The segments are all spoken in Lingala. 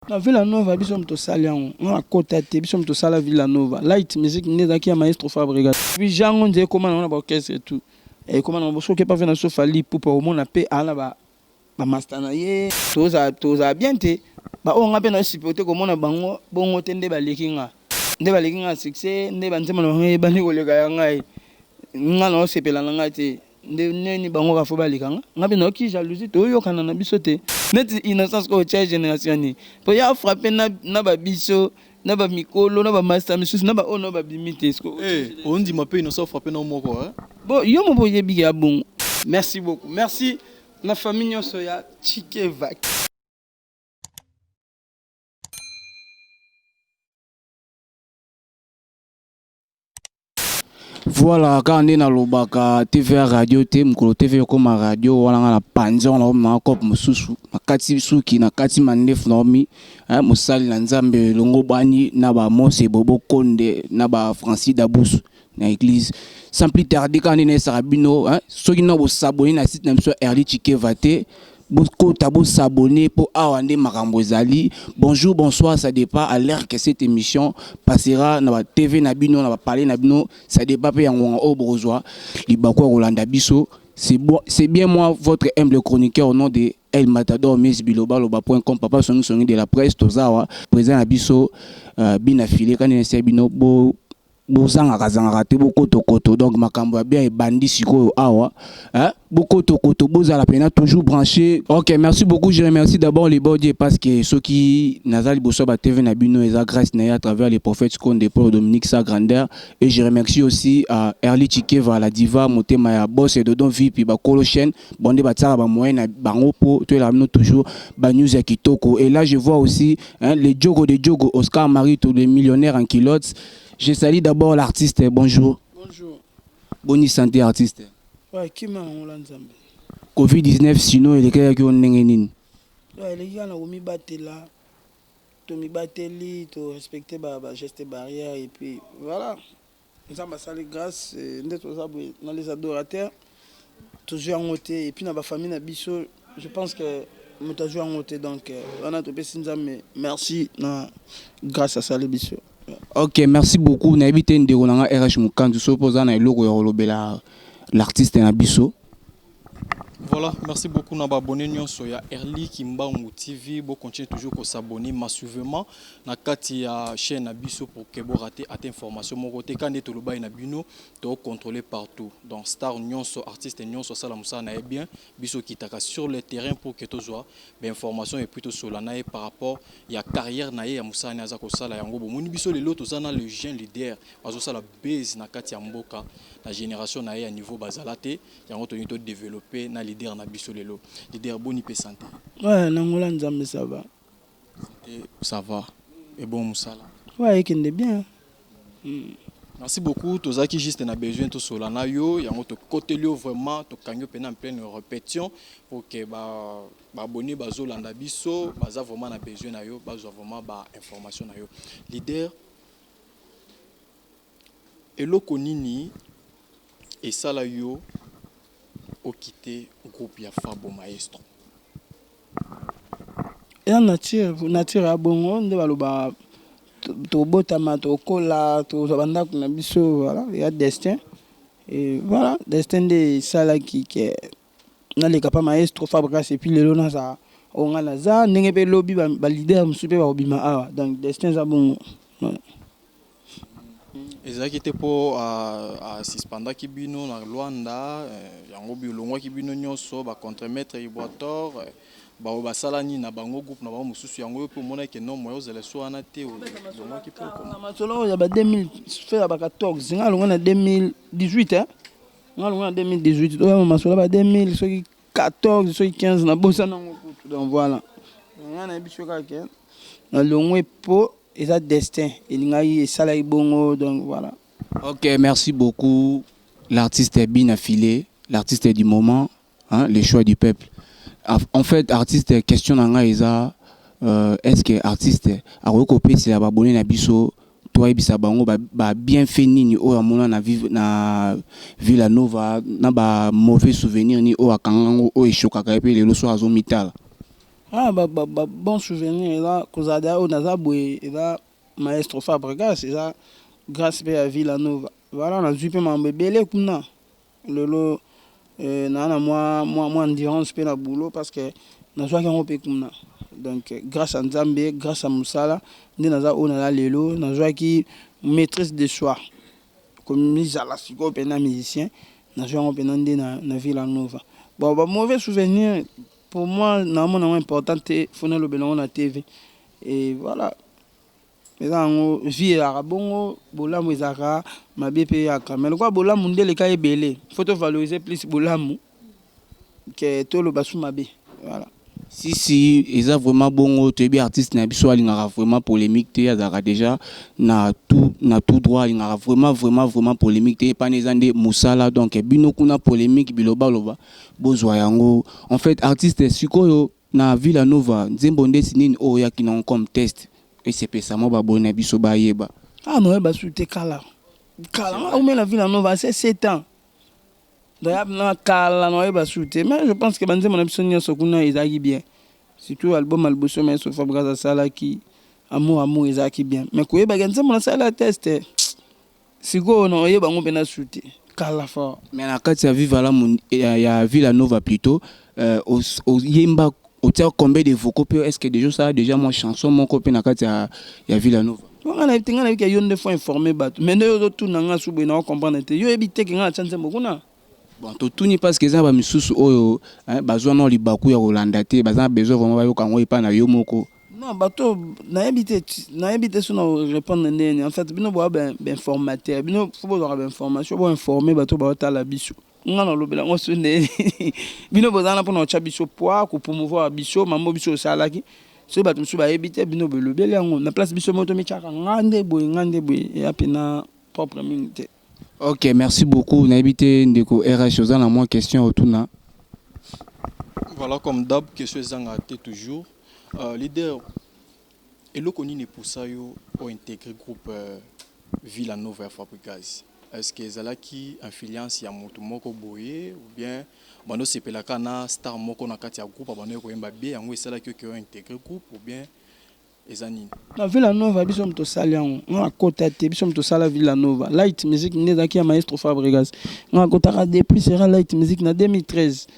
Na Villanova biso mto salian na kota te biso mto sala Villanova light music ndeza ki ya maestro Fabregas puis jango nze comment on a ba orchestre et tout et comment on bosso ke pas venir so fali pour mona pe ala ba master na ye toza bien te ba o ngape na supporter ko mona bango bongo te nde ba lekinga succès nde ba nzema na ba ni ko leka ya ngai nga na sepela na ngai te nde ni bango ka fo ba lekanga ngape na ki jalousie to yo kana na biso te net innocence ko cha génération ni po ya frapper na ba biso na ba mikolo na ba master misus na ba ono ba bimite sko on dit ma pe innocence frapper na moko hein bon yo mo boye biga bon merci beaucoup merci na famille nyonso ya Chikeva. Voilà, quand on est dans le TVA radio, mukolo TV comme radio, on a la panzon, on a encore mususu, makati suki na kati mandef nomi, musali na nzambe longo bani na ba Mose Bobo Konde na ba Francis Dabous na église. Sans plus tarder quand on est sarabino, ceux qui n'ont pas s'abonner na site n'aiment soit Erli Chikeva te. Beaucoup tabou s'abonner pour Awande Marambozali. Bonjour, bonsoir, ça dépend à l'heure que cette émission passera dans la TV Nabino, dans la parler Nabino, ça dépend pas en haut brosois, Libako Rolanda Bisso. C'est bien moi, votre humble chroniqueur au nom de El Matador Miss Biloba, loba.com, papa son de la presse, Tozawa, président Abisso, Binafile, quand il est Bino, bozanga kazanga te boko tokoto donc makambo ya bien et bandi siko awa hein boko tokoto bozala pena toujours branché. OK, merci beaucoup, je remercie d'abord les bodies parce que ceux qui nazali bosso ba TV na bino eza grâce na à travers les prophètes Konde Paul Dominique sa grandeur et je remercie aussi à Erli Chikeva la diva motema ya boss et dodon VIP ba kolo chaîne bonde ba tsara ba moyen na bango po to la toujours ba news ya kitoko et là je vois aussi hein, les Djogo de Djogo Oscar Marie tous les millionnaires en culottes. Je salue d'abord l'artiste. Bonjour. Bonjour. Bonne santé artiste. Ouais, qui m'a Nzambe. Covid-19 sinon il est qui on nengenin. Ouais, les gars on mi batela. To mi bateli, to respecter ba geste barrière et puis voilà. Nzamba sali grâce ndeto za dans les adorateurs. Toujours en côté et puis dans ba famille na biso, je pense que muta jouer en côté donc on a topé Nzambe. Merci na grâce à sali biso. OK, merci beaucoup. Na habité ndeko na RH Mukandu sopoza na eloko ya rolobela l'artiste na biso. Voilà, merci beaucoup na abonné nyonso ya Erli Kimbangu TV, bo continuer toujours ko s'abonner massivement na kati ya chaîne na biso pour que bo rater at information mon côté quand est toloba na bino to contrôler partout. Donc star nyonso artiste nyonso sala musa na bien biso kitaka sur le terrain pour que to soit ben information et plutôt sur la nae par rapport ya carrière na ya musa na za ko sala yango bo moni biso le loto zana le jeune leader azo sala base na kati ya mboka la génération na ya niveau bazalate yango to to développer na leader na biso lelo leader boni pe santé ouais nangola nzambe ça va et ça va et bon musala ouais kende bien merci beaucoup tozaki juste na besoin to solana yo yango to côté lio vraiment to kanyo pena en pleine répétition pour que ba abonné bazolanda biso baza vraiment na besoin na yo bazo vraiment ba information na yo leader eloko nini et sala yo au quitter groupe ya Fabo Maestro et en nature a bongo nde baloba to botama to kola to banda na biso voilà il y a destin et voilà destin de sala qui na le capa Maestro Fabregas et puis lelo na za onga na za ndenge pe lobby ba leader musupe ba obima awa donc destin za bongo voilà. Ezaki te po a suspenda kibino na Luanda yango bilongwa kibino nyonso ba contre-maître Iboator ba salani na bango groupe na ba mususu yango pe mona ke non moyo zele so ana te longwa ki pe ko na matolo ya ba 2000 fait ba 14 ngalonga na 2018 hein ngalonga na 2018 to masolo ba 2000 soki 14 soki 15 na bosa nango kutu donc voilà ngana biso ka ke na longwe po et ça destin et ça bongo donc voilà. OK, merci beaucoup l'artiste est bien affilé, l'artiste du moment, hein, les choix du peuple. En fait artiste question nanga eza est-ce que artiste a recopié c'est la abonné na biso toi bisa bango ba bien fait nini o amona na vivre na Villanova na ba mauvais souvenir ni o akangango o eshoka ka pe le so azo mitala. Ah, bon souvenir, là, Kozada, on a zaboué, et là, Maestro Fabregas, c'est ça, grâce à Villanova. Voilà, on a vu mon bébé, les kuna. Lolo, moi, endurance, pe la boulot, parce que, na joie qu'on peut kuna. Donc, grâce à Nzambe, grâce à Moussala, on a la lelo, na joie qui maîtrise de soi. Comme mise à la psycho, pe na musicien, na joie on peut na Villanova. Bon, mauvais souvenir. Pour moi, normalement, important, il faut que le la TV. Et voilà. Mais dans vie arabongo, bolam ezaka, ma BP aka. Mais quoi bolam munde le cas belé. Faut te valoriser plus bolam que tout le basou mabe. Voilà. Si ils ont vraiment bon tu es artiste na biso alingara vraiment polémique te azaka déjà na tout droit alingara vraiment polémique te pas nezande musala donc bino kuna polémique biloba loba bozwa yango en fait artiste sikoyo na Villanova nzembo ndesi nini oya kina comme test et c'est pesa mo ba bona biso ba yeba Ah non ba sou te kala ou mais la Villanova c'est 7 ans. D'ailleurs na kala no ba sou te mais je pense que banze mon biso nyo sokuna ezaki bien. Surtout album alboso mais so Fabregas sala ki amour ezaki bien. Mais ko yeba ganze mon sala test. Siko no yeba ngo pena sou te kala fort. Mais na kati ya ya Villanova plutôt au yemba au tir combien de vocaux est-ce que déjà ça déjà mon chanson mon copine na kati ya Villanova on a été ngana que yo ndefo informer bat mais no tout nanga subu na comprendre te yo ebite ke ngana chance mokuna bon tout ni parce que ça ba misusu oyo bazwa no libaku ya Rolanda te bazana besoin vraiment ba yo kango epa na yo moko non bato na ebite so na répondre nene en fait bino bo ben informateur bino faut bo ben information bo informer bato ba tala biso ngana lobela ngo so ne bino bo zana pona cha biso poa ko promouvoir biso mambo biso salaki so bato so ba ebite bino bo lobela ngo na place biso moto mi chaka ngande boy ya pena propre minute. Ok, merci beaucoup. N'habitez ndeko RH aux en moins question autour na. Voilà comme d'hab question zangate toujours leader et le connu pour ça yo pour intégrer groupe Villanova Fabregas. Est-ce que zala qui influence ya moto moko boye ou bien bano sepelaka na star moko na kati ya groupe bano ko yemba bien yango esala ki ko intégrer groupe ou bien ezani na Villanova biso mto saliango na kota te biso mto sala Villanova light music nezaki ya Maestro Fabregas na kota depuis sera light music na 2013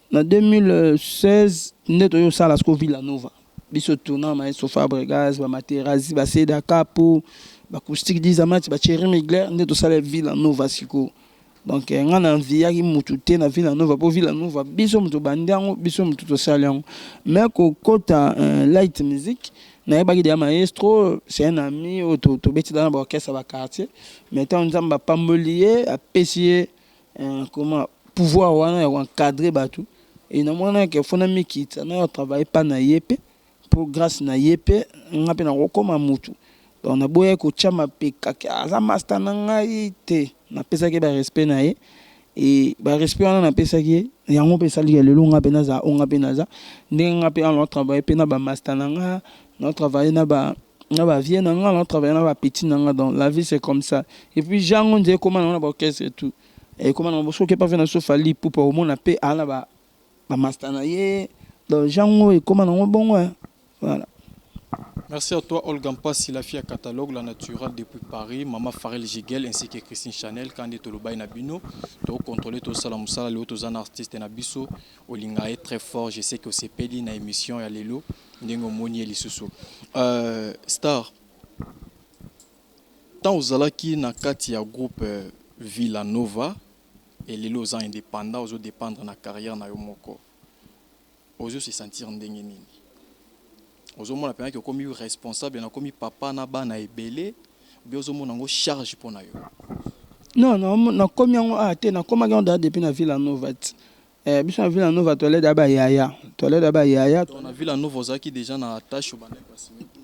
na 2016 neto yo sala sko Villanova biso tourna Maestro Fabregas ba Materazzi ba Seda Capo ba acoustique dizamati ba Thierry Migler neto sala Villanova siko donc ngana envia ki mutu te na Villanova po Villanova biso mto bandango biso mto to saliango mais ko kota light music na yeba ki dia Maestro c'est un ami to beti dans ba orchestre ba quartier mais tant nzamba pambolier a pesier comment pouvoir wana ya encadrer batou et na mona ke fona mikita na travailler pas na yepe pour grâce na yepe ngape na kokoma mutu donc na boye ko chama peka aza master na ngai te na pesa ke ba respect na ye et ba respect wana na pesa ke yango pesa li lelo ngape na za ngape na za ngape on travailler pe na ba master na nga na travailler na ba vie na nga na travailler na ba petit na nga donc la vie c'est comme ça et puis jango ndé comment on a ba orchestre et tout et comment on bosse que pas faire na sofali pour au monde na pe ala ba master na ye donc jango et comment on bon voilà. Merci à toi Olga Mpassi, la fille à catalogue la naturelle depuis Paris, maman Farel Gigel ainsi que Christine Chanel quand est Toloba Nabino to contrôler tout ça la musala les autres artistes Nabiso Olinga est très fort, je sais que c'est pedi na émission ya lelo ndengo moni elisusu star tant aux alaki na kati ya groupe Villanova et lelo aux indépendants aux dépendre na carrière na yo moko aux se sentir ndenge nini ozomona pena que comme responsable na comme papa na bana ebele bien ozomona ngo charge pour na yo non na comme yango te na comme ganda depuis na Villanova biso na Villanova toilette d'aba yaya na Villanova ozaki déjà na tâche au bana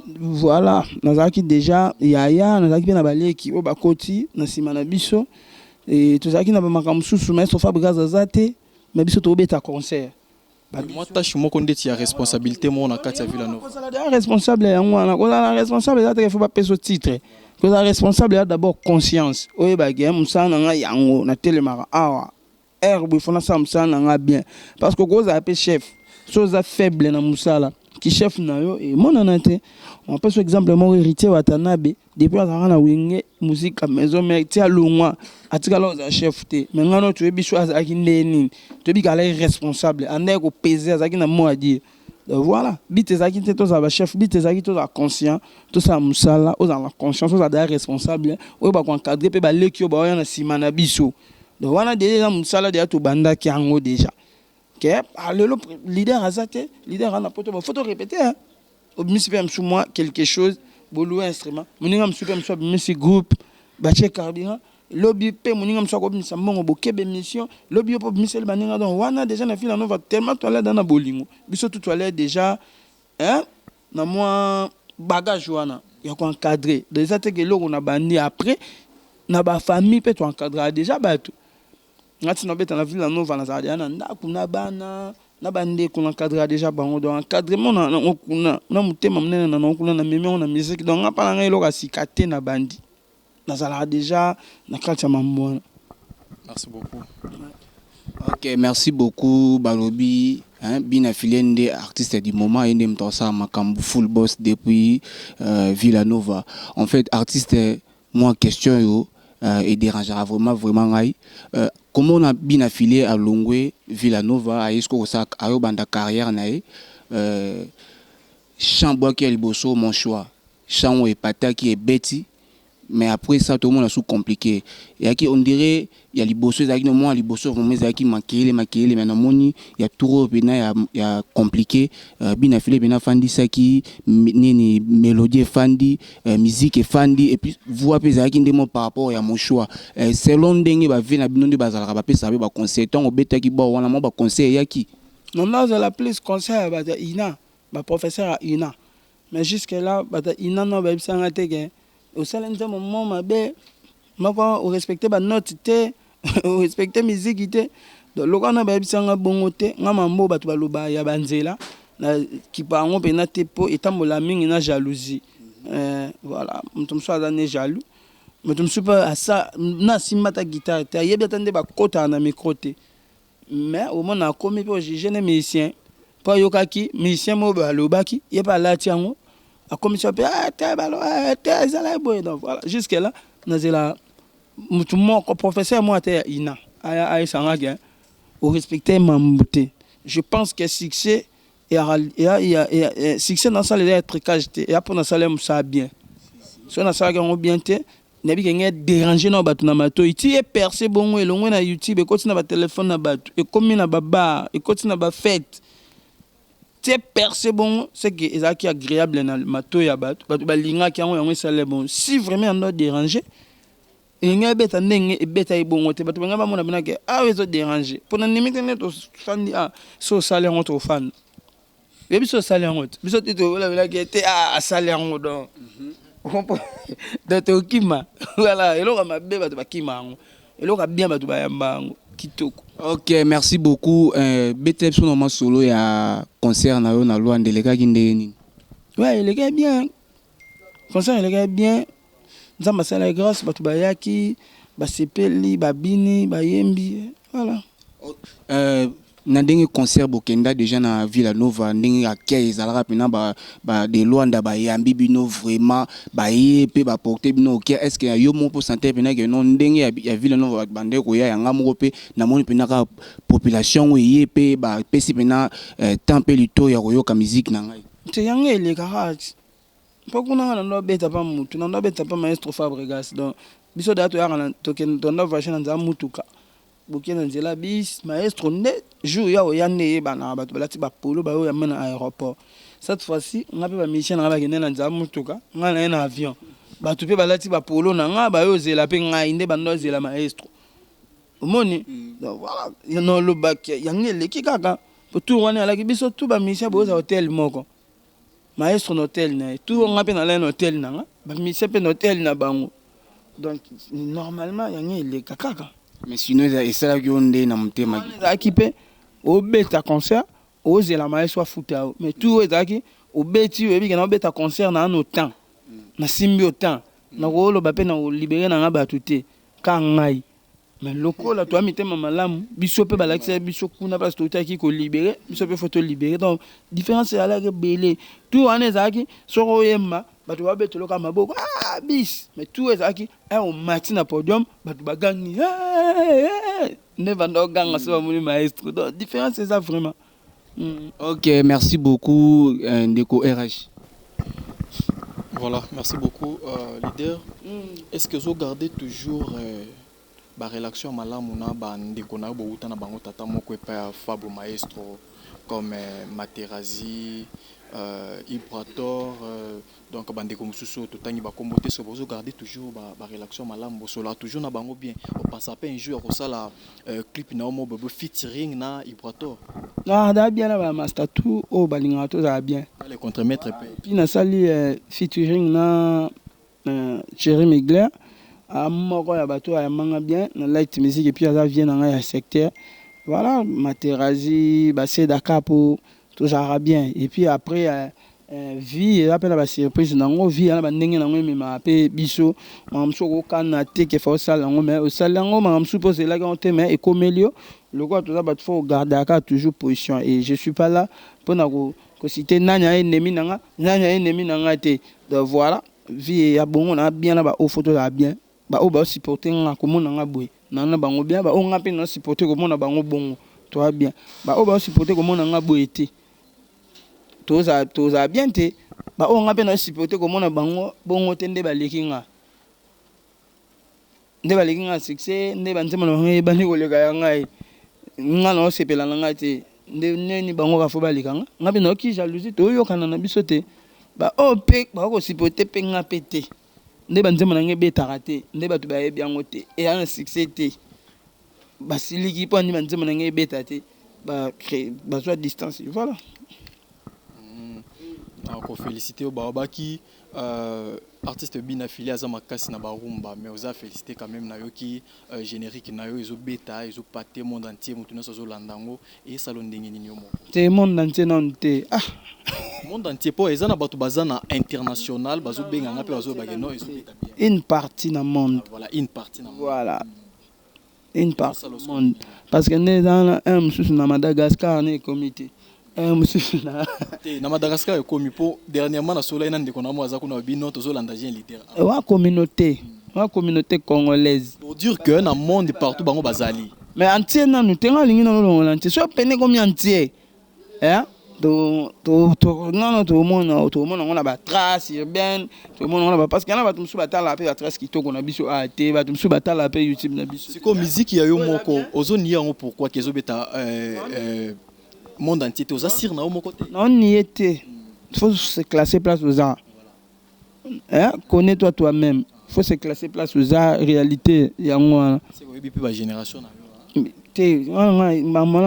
voilà nazaki déjà yaya nazaki na baleki o bakoti na sima na biso et tozaki na ba makambo susu mais Maestro Fabregas azate mais biso to beta concert. Moi tâche moko ndeti ya responsabilité mo na kati ya Villanova. La responsable yango na ko la responsable ça il faut pas payer ce titre. Que la responsable a d'abord conscience. Oye ba game musana nga yango na telemara awa. Herbe il faut na ça musana nga bien parce que goza appel chef. soza faible na musala ki chef na yo et monana te. On peut par exemple mon héritier Watanabe depuis azanga na wenge musique à maison mais ti alongwa atika lo za chef te mais ngano tu ebi choisi aki ndeni tu ebi kala responsable ande ko peser azaki na mot à dire. Voilà, bite zaki te to za ba chef, bite zaki to za conscient, to sa musala, o za la conscience, o za da responsable, o ba ko encadrer pe ba lekio ba ya na sima na biso. Donc wana déjà musala de to banda ki ango déjà. Que le leader azate, leader ana poto ba photo répéter hein. Au municipal moi quelque chose, bolu instrument, moninga msupe mso misi groupe, ba check carburant. Lobby pe moninga mso ko bimisa mbongo bokebe mission lobby po bimisa le baninga donc wana déjà na fila nova tellement toilette dans na bolingo biso tout toilette déjà hein na moi bagage wana ya ko encadrer déjà te que loko na bandi après na ba famille pe to encadrer déjà bato ngati no beta na fila nova na zadia na ndaku na bana na bande ko encadrer déjà bango donc encadrement na okuna na mutema mnene na okuna na meme na musique donc ngapa nga eloko sikate na bandi. Merci beaucoup. Ok, merci beaucoup, Balobi. Bien affilié des artistes du moment et des Makambu full boss depuis Villanova. En fait, artiste, moi, question et dérangera vraiment. Comment on a bien affilié à Longwe, Villanova, à Esco, à Yobanda carrière, Chambois qui est le bosso, mon choix. Chambois et Pata qui est Betty. Mais après ça, tout le monde a sous compliqué. Et on dirait, il y a les bosseurs, il y a les bosseurs, qui maquillent, mais il y a tout, il y a compliqué. Bien affilé, bien fandi, ça qui, mélodie fandi, musique fandi, et puis, voix pesée, qui est par rapport à mon choix. Selon dengue, va venir à bien de bazar, va pas savoir, va conseiller, tant au bêta qui boit, on a mon conseil, à qui? Non, là, je l'appelle conseil à Ina, professeur à Ina. Mais jusque-là, Ina, non, ça a été. Au salon de moment mabe mako o respecter ba note te o respecter musique te donc lokana ba bisanga bongo te ngama mbo batu baloba ya banzela na kipango pena te po etambola mingi na jalousie voilà mutum so azane jaloux mutum super asa na simata guitare te yebi atande ba kota na micro te mais au moins na komi po jeune musicien po yokaki musicien mo balobaki yeba lati yango a commission voilà jusque là mon professeur moi était ina a sangage au respecter mambuté je pense que succès et succès dans ça les être cagité et après dans ça les ça bien si on a ça on bien te nabi que déranger na batu na mato iti e percer bongo elongo na YouTube et continue na téléphone na batu et comme na baba et continue na ba fête. C'est percé bon, c'est que c'est agréable dans le mato ya bato balinga ki yango yango sale bon si vraiment on doit déranger inga beta ndenge e beta e bon te bato ngaba mona bina ke ah wezo déranger pour na nimite neto fandi ah so sale yango to fan et biso sale yango biso tito wala ke te ah sale yango donc dato kima voilà eloko mabe bato bakima yango eloko bien bato bayamba yango kitoko. Ok, merci beaucoup. BTF sur normal solo il y a concert na yo na loi ndeleka kindeni. Ouais, il est bien. Concert il est bien. Nzamba sala grâce batu bayaki, ba sepeli, ba bini, ba yembi, voilà. Na ndenge concert bokenda déjà na Villanova ndenge akei ezalaka pena ba de Luanda ba yambi bino vraiment ba yepe ba porter bino ok est-ce que yo mon pour santé pena que non ndenge ya Villanova bande ko ya nga moko pe na moni pena ka population yepe ba pesi pena tempe lito ya koyoka musique na ngai te yanga ele karat pokuna na ndo beta pa mutu na ndo beta pa maestro Fabregas donc biso dato ya na token ndo version nza mutuka bokena nzela bis maestro net jour ya oyane bana bato balati ba polo ba yo ya mena aéroport cette fois-ci on a pe ba mission na ba kene na nza mutuka ngana na avion bato pe balati ba polo na nga ba yo zela pe ngai nde bando zela maestro omoni donc voilà no lo bak ya ngele ki kaka pour tout wana ala ki biso tout ba mission bo za hotel moko maestro hotel na tout on a pe na la hotel na nga ba mission pe hotel na bango donc normalement ya ngele kaka. Mais sinon et ça qui on est na mutema équipé au bêta concert aux la maestro futa mais tout ezaki au beti ebi kana bêta concert na no temps na simbi au temps na ko lo ba pe na libérer na ba tuté ka ngai mais lokola toi mitema malamu biso pe balakisa biso kuna parce que toi qui ko libérer biso pe photo libérer donc différence ya la belé tout en ezaki soko yemba batu ba betolo ka maboko bis mais tout ezaki on matin na podium batu bagangi ne vando ganga so moni maestro donc différence c'est ça vraiment. Ok, merci beaucoup Ndeko RH. Voilà, merci beaucoup leader. Est-ce que vous gardez toujours la relation malamuna bandeko na bo utana bango tata moko pa Fabo Maestro comme Materazi Ibrator donc bandeko mususu totangi ba kombote so vous gardez toujours ba relation malamu bo sola toujours na bango bien on pense pas un jour ko sala clip na mo bobo featuring na Ibrator da bien na ba master tout o balinga to za bien les contremaîtres puis na sali featuring na Thierry Migler moko ya bato ya manga bien na light music et puis ça vient dans un secteur voilà Materazi basé Dakar pour tout ça bien et puis après vie appelle la surprise nango vie na bandenge nango mema pe biso mamso ko kana te ke fa sala nango mais au sala nango mamso poser là quand mais et comelio le quoi tout ça bat faut garder Dakar toujours position et je suis pas là pour na ko citer nanya ennemi nanga te donc voilà vie ya bongo na bien na ba au photo la bien ba o ba supporter nga ko mona nga boy na bango bien ba o nga pe na supporter ko mona bango bongo toi bien ba o ba supporter ko mona nga boy te toza bien te ba o nga pe na supporter ko mona bango bongo te nde ba lekinga succès nde ba nzema na ba ni ko leka ya ngai nga no sepela na nga te nde ni bango ka fo ba lekanga nga pe na ki jalousie to yo kana na biso te ba o pe ba ko supporter pe nga pe te nde banzema nange betaka te nde bato bayebi yango te e ana succès te basiliki mpo andi banzema nange beta te bazwa distance voilà. Ko féliciter Babaki artiste bien affilié à Zamakasi na Barumba mais osa féliciter quand même na yo ki générique na yo ezo beta ezo paté monde entier mutu na so landango et salon ndenge nini yo mo te monde entier non te monde entier po ezana bato bazana international bazo benga ngape bazo bageno ezo beta bien une partie na monde voilà une partie na voilà une partie du monde parce que né dans un mususu na Madagascar né comité mususu na Madagascar e komi po dernièrement na sola ina ndeko na mo aza kuna bino tozo landa gen leader wa communauté congolaise pour dire que na monde partout bango bazali mais entier na nous tenga lingi na lo entier so pene comme entier to mona on a ba trace urbaine to mona on a parce que na ba tumsu batala pe ba trace ki to kona biso te ba tumsu batala pe YouTube na biso c'est comme musique ya yo moko ozoni yango pourquoi kezo beta monde entier aux assir na mon côté non n'y était faut se classer place aux arts connais-toi toi-même faut se classer place aux arts réalité yango c'est quoi depuis la génération te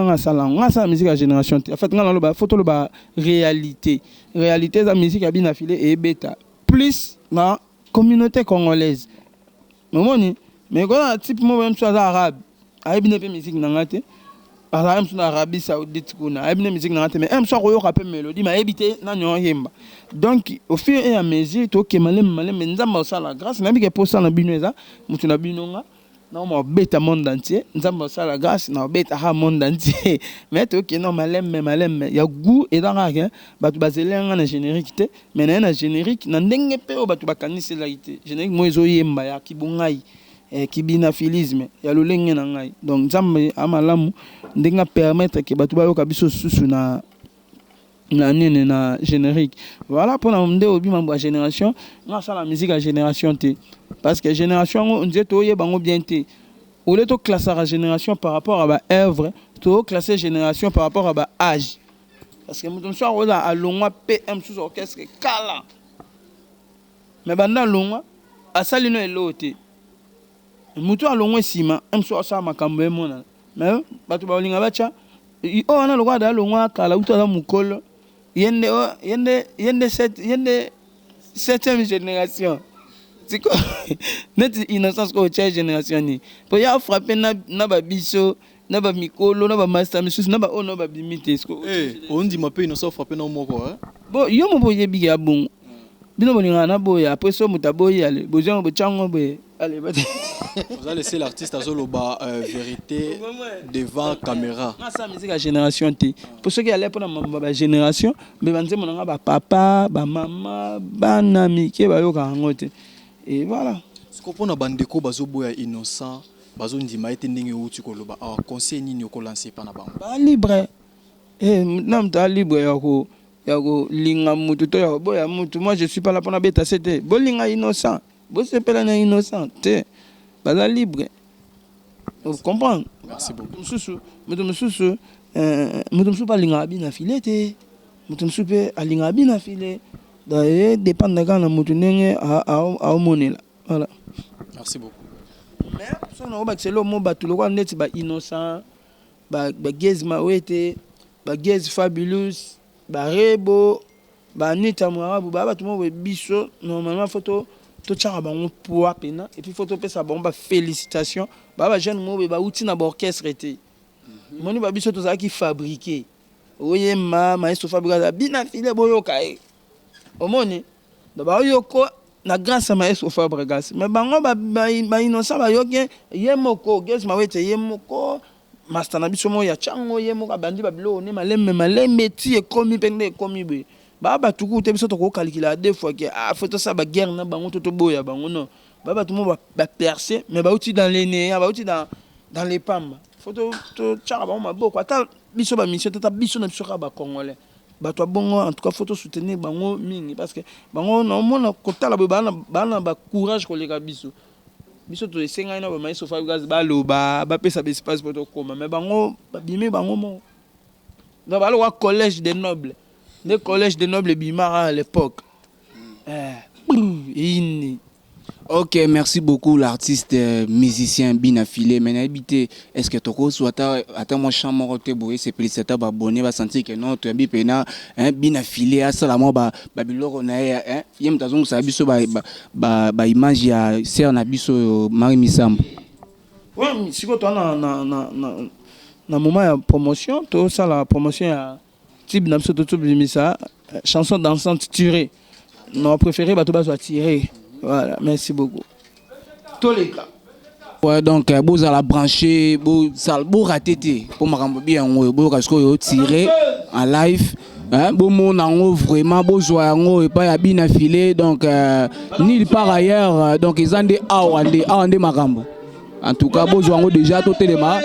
nga sala musique à génération en fait nga lo photo lo ba réalité za musique a bien affilé et bêta plus na communauté congolaise momoni mais quand type moi même chose arabe a bien fait musique na ngate par exemple na Arabie Saoudite kuna a bien musique na ngate mais soit ko yo rapper mélodie ma habité na nyo yemba donc au fur et à mesure to ke malem nzamba sala grâce na bi ke pour ça na bino eza mutu na bino nga non mo beta monde entier nzamba sala grâce na beta ha monde entier mais to ke non malem ya goût et dans rien batu bazelenga na générique te mais na générique na ndenge pe o batu bakanisi la ité générique mo ezo yemba ya kibungai kibina philisme ya lolenge na ngai donc nzambe amalamu ndenga permettre que batu bayoka biso susu na nene na générique voilà pour la monde obi mambo à génération na ça la musique à génération te parce que génération on dit to yebango bien te au lieu de classer la génération par rapport à ba œuvre to classer génération par rapport à ba âge parce que mutum so oza alongwa PM sous orchestre kala mais banda longwa asali no elote mutu alongwe sima mso asa makambo emona mais batu balinga bacha o ana lokwa da longwa kala uta za mukolo yende 7e génération c'est quoi net innocence ko cha génération ni pour ya frapper na babiso na ba mikolo na ba master misus na ba ono ba bimite on dit ma pe innocence frapper na moko bon yo mo boye biga bon bino bolingana boya après so muta boya ale besoin de chango boye allez va. Vous allez laisser l'artiste à Zoloba vérité devant caméra. Ça musique à génération T. Pour ceux qui allaient pour la génération, mais banze monanga ba papa, ba maman, ba nami qui ba yoka ngote. Et voilà. Ce qu'on prend à bandeko bazo boya innocent, bazo ndima ete ndenge uti ko loba. Ah conseil nini ko lancer pa na bango. Ba libre. Nam ta libre yako linga mutu to yako boya mutu. Moi je suis pas là pour na beta c'était. Bo linga innocent. Bo sepela na innocent. Baza libre. Vous comprenez? Merci beaucoup. Mutumsu pas linga bina filete. Mutumsu pe alinga bina file. D'ailleurs dépend de quand la mutunenge a monela. Voilà. Merci beaucoup. Mais ça on va c'est le mot batu le quoi net ba innocent ba gezma wete ba gez fabulous ba rebo ba nita mwarabu ba tout le monde biso normalement photo to tchanga bango poa pena et puis photo pesa bango ba félicitations ba jeune mo ba outi na orchestre été moni ba biso to za ki fabriquer oye maestro fabriquer bina file boyo kai omoni ba yoko na grâce à maestro Fabregas mais bango ba innocent ba yoke yemoko gez mawete yemoko master na biso mo ya chango yemoko bandi ba bilo ne malembe ti e komi pende komi be ba tuku te biso to ko calculer deux fois que photo ça ba guerre na bango to boya bango non ba tout le monde ba percer mais ba outi dans les nez ba outi dans les pamba photo to chara bango maboko ata biso ba mission tata biso na biso ba congolais bato bongo en tout cas photo soutenir bango mingi parce que bango na mona kotala bana ba courage ko leka biso to esenga na ba maestro Fabregas ba loba ba pesa ba espace pour to koma mais bango bimi bango mo na ba lo collège des nobles le collège des nobles bimara à l'époque Ok, merci beaucoup l'artiste musicien bien affilé. Mais habité, est-ce que tu soit à mon chambre te boyer c'est plus c'est abonné va sentir que non tu es bien bien affilé à ça la moi babiloko na hein yem tazon sa biso ba image ya ser na biso Marie Misambo. Ouais, si tu na moment ya promotion to ça la promotion ya type na biso to bimisa chanson dansante tirée. Non préféré bato ba soit tiré. Voilà, merci beaucoup. Tous les cas. Ouais, donc, vous allez brancher, vous rater, pour me bien, vous tirer en live. Bon, mon vraiment, beau joyeux, et pas bien affilé. Donc, ni par ailleurs, donc, ils ont des des marambo. En tout cas, beau joyeux déjà, tout est démarré.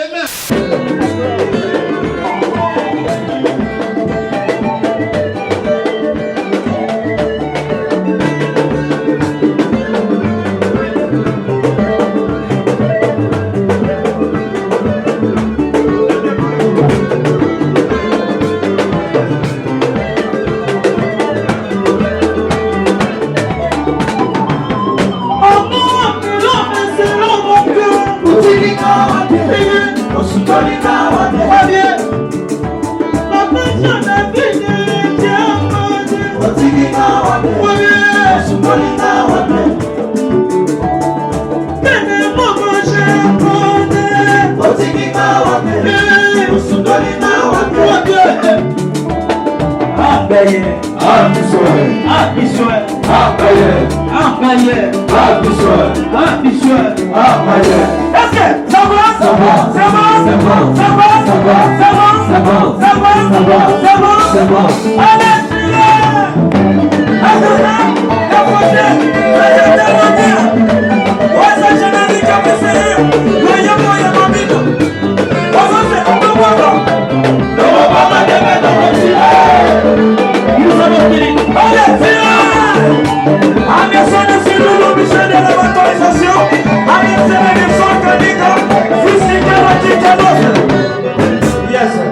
Yes, sir.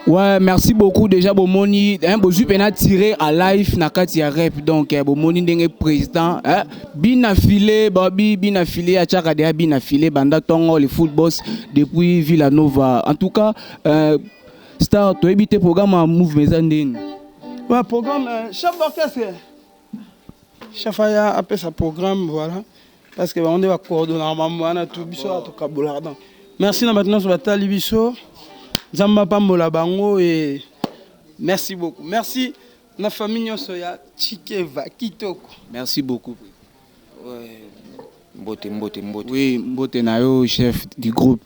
Ouais, merci beaucoup déjà Bomoni. Bozu pena tiré à live na kati ya rap donc Bomoni ndenge président bina filé babi bina filé a chaka de bina filé banda tongo le full boss depuis Villanova. En tout cas Star to éviter programme à mouvement ndeni. Ouais, programme chef d'orchestre. Chef aya appelle sa programme voilà parce que on va coordonner maman na tout biso to kabola donc. Merci na maintenant sur la tali biso. Zamba Pambola Bango et merci beaucoup. Merci la famille Nyosoya Chikeva Kitoko. Merci beaucoup. Ouais. Mbote. Oui, Mbote Nayo, chef du groupe.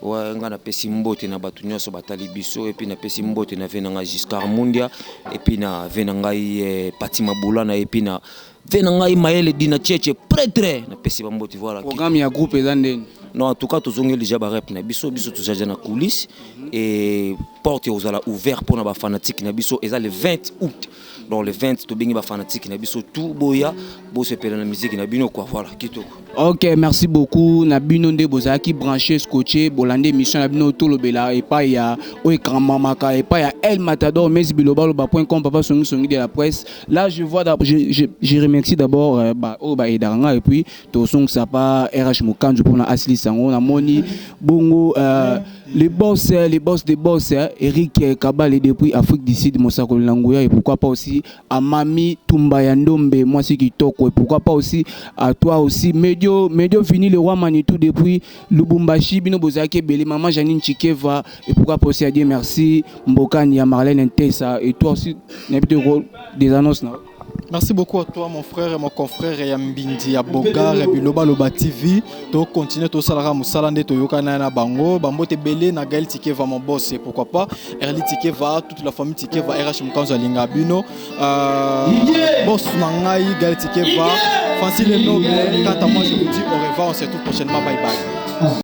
Ouais, on a pesi Mbote na batu nyonso batali biso et puis na pesi Mbote na venanga Giscard Mundia et puis na venanga Patima Boulana et puis na venanga Maël Dina Tchétché prêtre na pesi Mbote voilà. Programme ya groupe ezandeni. Non, en tout cas, tous les gens rap na biso tous déjà na coulisses et porte aux ala ouvert pour na fanatique na biso et ça le 20 août. Donc le 20 to bingi ba fanatique na biso tout boya bo se pela na musique na bino quoi voilà kitoko. OK, merci beaucoup na bino nde bozaki branché scotché bolande mission na bino to lobela et pas ya o écran mamaka et pas ya El Matador mais bilobaloba.com papa songi de la presse. Là je vois je remercie d'abord Edaranga et puis to song ça pas RH Mokanjo pour na Asli Sango na moni bongo les boss des boss, Eric Kabale depuis Afrique du Sud, Mosako Langoya, et pourquoi pas aussi à Mami Tumba Yandombe, moi c'est Kitoko, et pourquoi pas aussi à toi aussi, Medio Fini le roi Manitou depuis Lubumbashi, Bino Bozake, Bele, Maman Janine Chikeva, et pourquoi pas aussi à dire merci, Mbokani, à Marlène Ntessa, et toi aussi, des annonces. Merci beaucoup à toi, mon frère et mon confrère Yambindi à Bogar et Biloba Loba TV. To continuer to salara musalande to yokana na bango, bambo te belé na Gaël Tikeva mon boss et pourquoi pas Erli Tikeva, toute la famille Tikeva, RH Mkanzo Lingabino, boss Nangai Gaël Tikeva, Francine Noble. Quant à moi je vous dis au revoir, on se retrouve prochainement, bye bye.